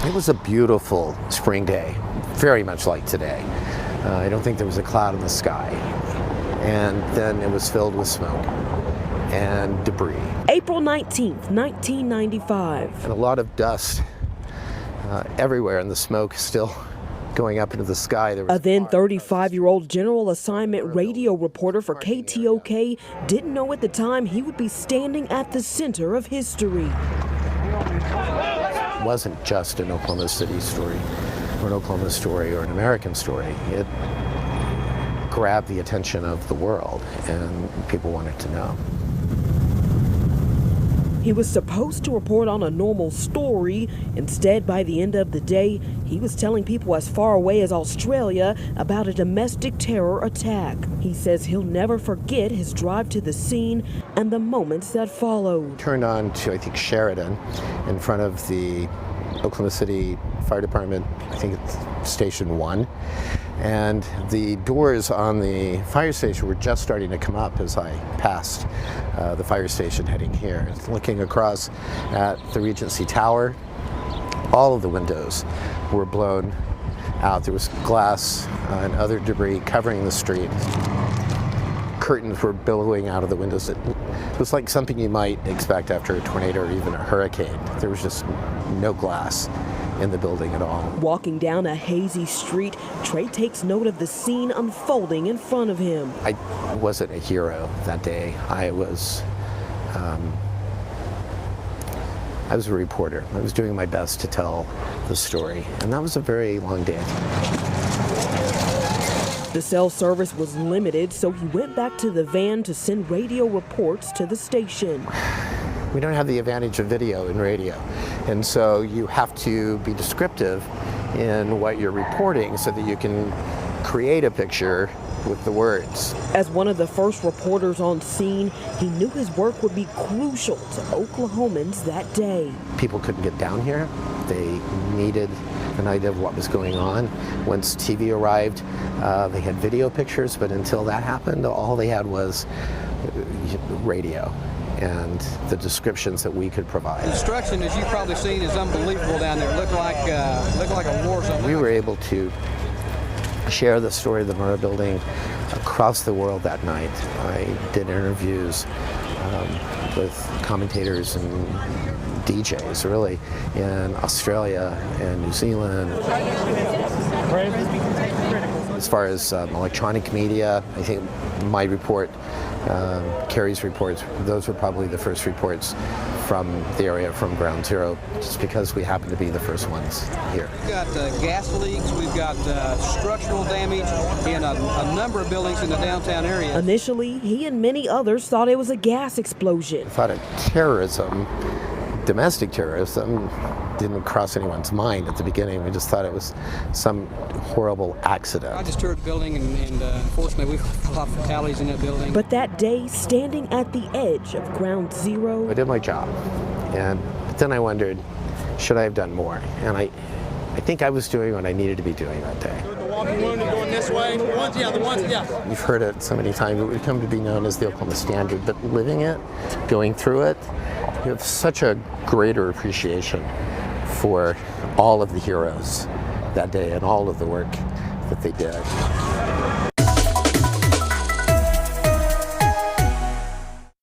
It was a beautiful spring day, very much like today. I don't think there was a cloud in the sky. And then it was filled with smoke and debris. April 19th, 1995. And a lot of dust everywhere, and the smoke still going up into the sky. A then 35-year-old general assignment radio reporter for KTOK didn't know at the time he would be standing at the center of history. It wasn't just an Oklahoma City story, or an Oklahoma story, or an American story. It grabbed the attention of the world, and people wanted to know. He was supposed to report on a normal story. Instead, by the end of the day, he was telling people as far away as Australia about a domestic terror attack. He says he'll never forget his drive to the scene and the moments that followed. Turned on to, I think, Sheridan in front of the Oklahoma City Fire Department, I think it's Station 1. And the doors on the fire station were just starting to come up as I passed the fire station heading here. Looking across at the Regency Tower, all of the windows were blown out. There was glass and other debris covering the street. Curtains were billowing out of the windows. It was like something you might expect after a tornado or even a hurricane. There was just no glass in the building at all. Walking down a hazy street, Trey takes note of the scene unfolding in front of him. I wasn't a hero that day. I was a reporter. I was doing my best to tell the story, and that was a very long day. The cell service was limited, so he went back to the van to send radio reports to the station. We don't have the advantage of video in radio, and so you have to be descriptive in what you're reporting so that you can create a picture with the words. As one of the first reporters on scene, he knew his work would be crucial to Oklahomans that day. People couldn't get down here. They needed an idea of what was going on. Once TV arrived, they had video pictures, but until that happened, all they had was radio and the descriptions that we could provide. The destruction, as you've probably seen, is unbelievable down there. It looked like a war zone. We were able to share the story of the Murrah Building across the world that night. I did interviews with commentators and DJs, really, in Australia and New Zealand. As far as electronic media, I think my report, Carrie's reports, those were probably the first reports from the area, from Ground Zero, just because we happened to be the first ones here. We've got gas leaks, we've got structural damage in a number of buildings in the downtown area. Initially, he and many others thought it was a gas explosion. I thought of terrorism, domestic terrorism, didn't cross anyone's mind at the beginning. We just thought it was some horrible accident. I just toured the building, and unfortunately, we had a lot of fatalities in that building. But that day, standing at the edge of Ground Zero, I did my job, but then I wondered, should I have done more? And I think I was doing what I needed to be doing that day. The walking wounded going this way. The ones. You've heard it so many times. It would come to be known as the Oklahoma Standard, but living it, going through it, you have such a greater appreciation for all of the heroes that day and all of the work that they did.